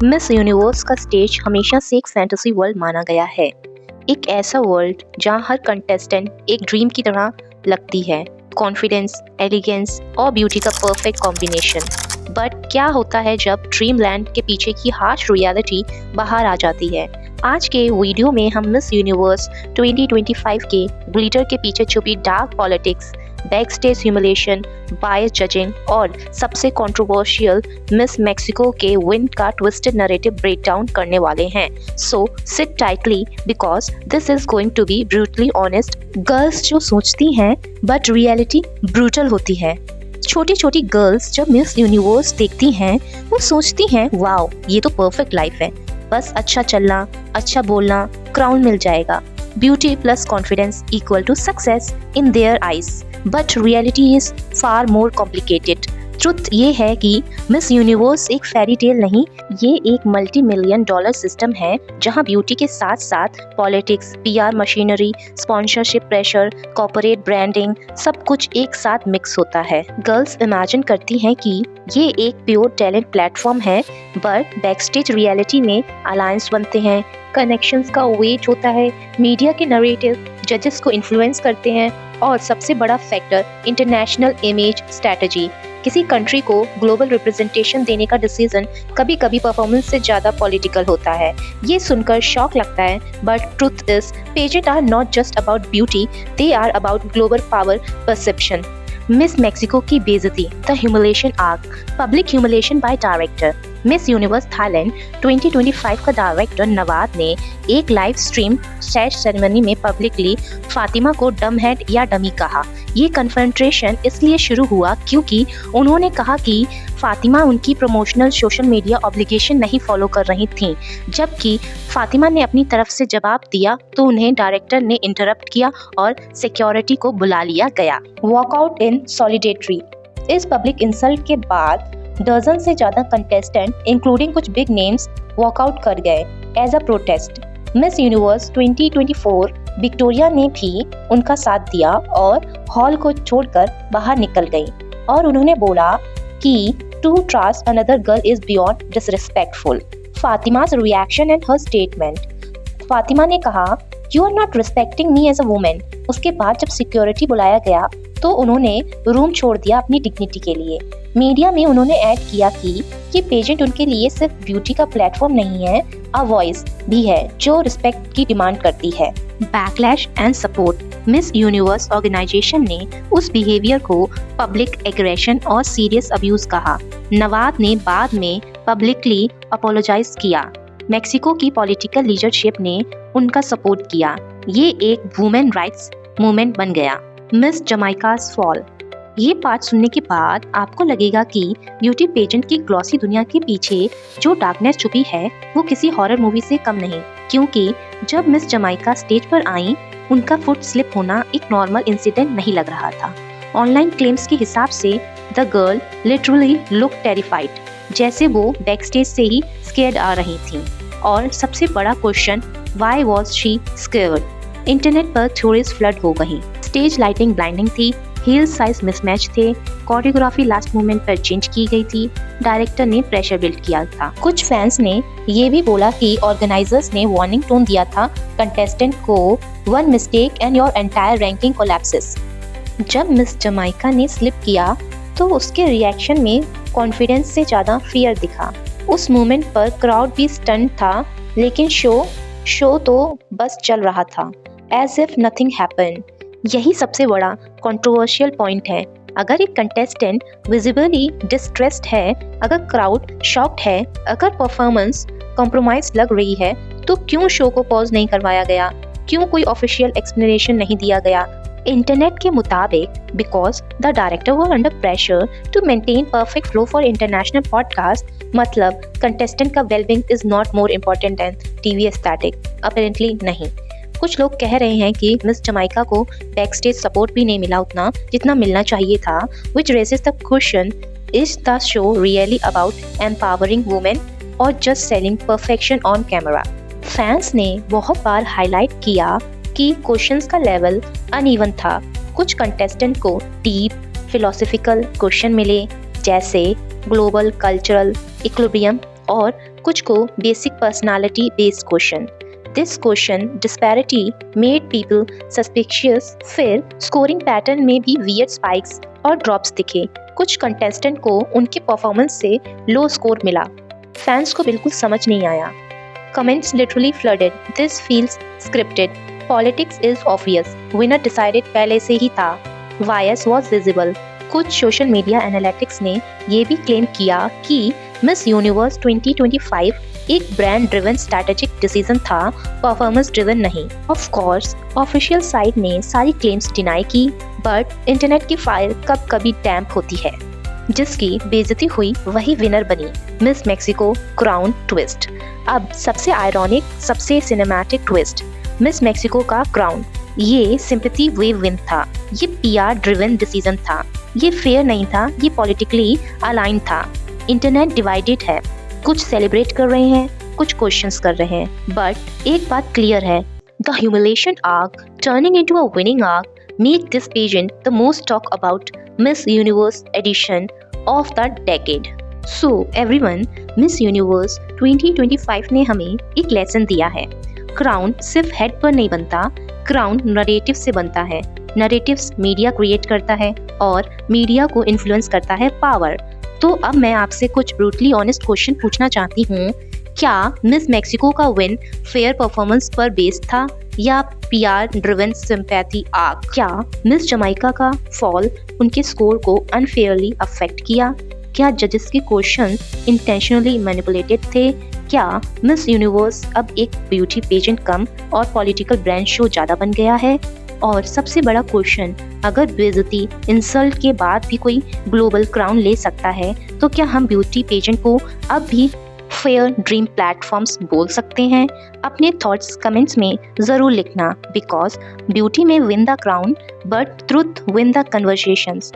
Miss universe का stage हमेशा से एक फैंटेसी वर्ल्ड माना गया है। एक ऐसा वर्ल्ड जहां हर कंटेस्टेंट एक ड्रीम की तरह लगती है। कॉन्फिडेंस, एलिगेंस और ब्यूटी का परफेक्ट कॉम्बिनेशन। बट क्या होता है जब ड्रीम लैंड के पीछे की हार्श रियलिटी बाहर आ जाती है? आज के वीडियो में हम मिस यूनिवर्स 2025 के ग्लिटर के पीछे छुपी dark politics, back stage humiliation, bias judging और सबसे कंट्रोवर्शियल मिस मेक्सिको के विन का ट्विस्टेड नैरेटिव ब्रेक डाउन करने वाले हैं। So sit tightly because this is going to be brutally honest. Girls जो सोचती हैं बट रियलिटी ब्रूटल होती है। छोटी छोटी गर्ल्स जब मिस यूनिवर्स देखती हैं वो सोचती हैं वाओ ये तो परफेक्ट लाइफ है, बस अच्छा चलना, अच्छा बोलना, क्राउन मिल जाएगा। Beauty plus confidence equal to success in their eyes. But reality is far more complicated. Truth ये है कि मिस यूनिवर्स एक फेरी टेल नहीं, ये एक मल्टी मिलियन डॉलर सिस्टम है जहां ब्यूटी के साथ साथ politics, PR machinery, sponsorship pressure, corporate branding सब कुछ एक साथ मिक्स होता है। गर्ल्स इमेजिन करती हैं कि ये एक प्योर टैलेंट प्लेटफॉर्म है, बट बैकस्टेज रियलिटी में अलायंस बनते हैं, कनेक्शंस का वेट होता है, मीडिया के नरेटिव जजेस को इन्फ्लुएंस करते हैं और सबसे बड़ा फैक्टर इंटरनेशनल इमेज स्ट्रेटजी। किसी कंट्री को ग्लोबल रिप्रेजेंटेशन देने का डिसीजन कभी कभी परफॉर्मेंस से ज़्यादा पॉलिटिकल होता है। ये सुनकर शॉक लगता है, but truth is pageant are not just about beauty, they are about global power perception. Miss Mexico की बेइज्जती, the humiliation arc, public humiliation by director. Miss Universe Thailand 2025 का डायरेक्टर नवाद ने एक लाइव स्ट्रीम स्टेज सेरेमनी में publicly Fatima को dumb head या dummy कहा। ये कन्फ्रंटेशन इसलिए शुरू हुआ क्योंकि उन्होंने कहा कि फातिमा उनकी प्रमोशनल सोशल मीडिया ऑब्लिगेशन नहीं फॉलो कर रही थीं, जबकि फातिमा ने अपनी तरफ से जवाब दिया तो उन्हें डायरेक्टर ने इंटरप्ट किया और सिक्योरिटी को बुला लिया गया। Walkout in solidarity. इस पब्लिक इंसल्ट के बाद डजन से ज्यादा कंटेस्टेंट इंक्लूडिंग कुछ बिग नेम्स वॉकआउट कर गए as a protest. Miss Universe 2024 Victoria ने भी उनका साथ दिया और हॉल को छोड़कर बाहर निकल गई और उन्होंने बोला कि to trust another girl is beyond disrespectful. Fatima's reaction and her statement. Fatima ने कहा you are not respecting me as a women. उसके बाद जब सिक्योरिटी बुलाया गया तो उन्होंने रूम छोड़ दिया अपनी डिग्निटी के लिए। मीडिया में उन्होंने ऐड किया कि ये पेजेंट उनके लिए सिर्फ ब्यूटी का प्लेटफॉर्म नहीं है, अ वॉइस भी है जो रिस्पेक्ट की डिमांड करती है। Backlash and support. Miss Universe organisation ने उस बिहेवियर को पब्लिक एग्रेशन और सीरियस अब्यूज कहा। नवाद ने बाद में पब्लिकली अपोलोजाइज किया। मेक्सिको की पॉलिटिकल लीडरशिप ने उनका सपोर्ट किया। ये एक वुमेन राइट्स मूवमेंट बन गया। Miss Jamaica's fall. ये पार्ट सुनने के बाद आपको लगेगा कि ब्यूटी पेजेंट की ग्लॉसी दुनिया के पीछे जो डार्कनेस छुपी है वो किसी हॉरर मूवी से कम नहीं, क्योंकि जब मिस जमाइका स्टेज पर आई उनका फुट स्लिप होना एक नॉर्मल इंसिडेंट नहीं लग रहा था। ऑनलाइन क्लेम्स के हिसाब से the girl literally look terrified, जैसे वो बैक स्टेज से ही स्केर्ड आ रही थी। और सबसे बड़ा question, why was she scared? Internet पर थ्योरीज फ्लड हो गई। स्टेज लाइटिंग ब्लाइंडिंग थी, हील साइज मिसमैच थे, कोरियोग्राफी लास्ट मोमेंट पर चेंज की गई थी, डायरेक्टर ने प्रेशर बिल्ड किया था। कुछ फैंस ने ये भी बोला कि ऑर्गेनाइजर्स ने वार्निंग टोन दिया था कंटेस्टेंट को, one mistake and your entire ranking collapses. जब मिस जमाइका ने स्लिप किया तो उसके रिएक्शन में कॉन्फिडेंस से ज़्यादा फियर दिखा। उस मोमेंट पर क्राउड भी स्टन था, लेकिन शो तो बस चल रहा था, एज इफ नथिंग हैपेंड। यही सबसे बड़ा कंट्रोवर्शियल पॉइंट है। अगर एक कंटेस्टेंट विजिबली डिस्ट्रेस्ड है, अगर क्राउड शॉक्ड है, अगर परफॉर्मेंस कॉम्प्रोमाइज लग रही है, तो क्यों शो को पॉज नहीं करवाया गया? क्यों कोई ऑफिशियल एक्सप्लेनेशन नहीं दिया गया? इंटरनेट के मुताबिक because the director were under pressure to maintain perfect flow for international podcast, मतलब कंटेस्टेंट का wellbeing is not more important than TV aesthetic. Apparently नहीं। कुछ लोग कह रहे हैं कि मिस जमाइका को बैक स्टेज सपोर्ट भी नहीं मिला उतना जितना मिलना चाहिए था, which raises the question, is the show really about empowering women or just selling perfection on camera? Fans ने बहुत बार हाईलाइट किया कि क्वेश्चंस का लेवल अनइवन था। कुछ कंटेस्टेंट को डीप फिलोसफिकल क्वेश्चन मिले, जैसे ग्लोबल कल्चरल इक्विलिब्रियम, और कुछ को basic personality based question. This question disparity made people suspicious. फिर स्कोरिंग पैटर्न में भी वियर्ड स्पाइक्स और ड्रॉप्स दिखे। कुछ कंटेस्टेंट को उनके परफॉर्मेंस से लो स्कोर मिला। फैंस को बिल्कुल समझ नहीं आया। Comments literally flooded. This feels scripted. Politics is obvious. Winner decided पहले से ही था। Bias was visible. कुछ सोशल मीडिया एनालिटिक्स ने यह भी क्लेम किया कि मिस यूनिवर्स 2025 एक ब्रांड ड्रिवन स्ट्रैटेजिक डिसीजन था, परफॉर्मेंस ड्रिवन नहीं। ऑफ कोर्स ऑफिशियल साइट ने सारी क्लेम्स डिनाई की, बट इंटरनेट की फाइल कब कभी टैम्प होती है। जिसकी बेइज्जती हुई वही विनर बनी। Miss Mexico crown twist. अब सबसे आयरॉनिक, सबसे सिनेमैटिक ट्विस्ट, मिस मेक्सिको का क्राउन। ये सिंपैथी वेव विन था। ये पीआर ड्रिवन डिसीजन था। ये फेयर नहीं था, ये पॉलिटिकली अलाइन था। इंटरनेट डिवाइडेड है। कुछ सेलिब्रेट कर रहे हैं, कुछ क्वेश्चंस कर रहे हैं, बट एक बात क्लियर है, the humiliation arc turning into a winning arc made this pageant the most talk about Miss Universe edition of the decade. So everyone, Miss Universe 2025 ने हमें एक लेसन दिया है। क्राउन सिर्फ हेड पर नहीं बनता, क्राउन नरेटिव से बनता है। नरेटिव्स मीडिया क्रिएट करता है और मीडिया को इन्फ्लुएंस करता है पावर। तो अब मैं आपसे कुछ ब्रूटली ऑनेस्ट क्वेश्चन पूछना चाहती हूँ। क्या मिस मेक्सिको का विन फेयर परफॉर्मेंस पर बेस्ड था या पीआर ड्रिवन सिंपैथी आर्क? क्या मिस जमाइका का फॉल उनके स्कोर को अनफेयरली अफेक्ट किया? क्या जजेस के क्वेश्चन इंटेंशनली मैनिपुलेटेड थे? क्या मिस यूनिवर्स अब एक ब्यूटी पेजेंट कम और पॉलिटिकल ब्रांड शो ज़्यादा बन गया है? और सबसे बड़ा क्वेश्चन, अगर बेइज्जती इंसल्ट के बाद भी कोई ग्लोबल क्राउन ले सकता है, तो क्या हम ब्यूटी पेजेंट को अब भी फेयर ड्रीम प्लेटफॉर्म्स बोल सकते हैं? अपने थॉट्स कमेंट्स में ज़रूर लिखना, बिकॉज ब्यूटी में win the crown but truth win the conversations.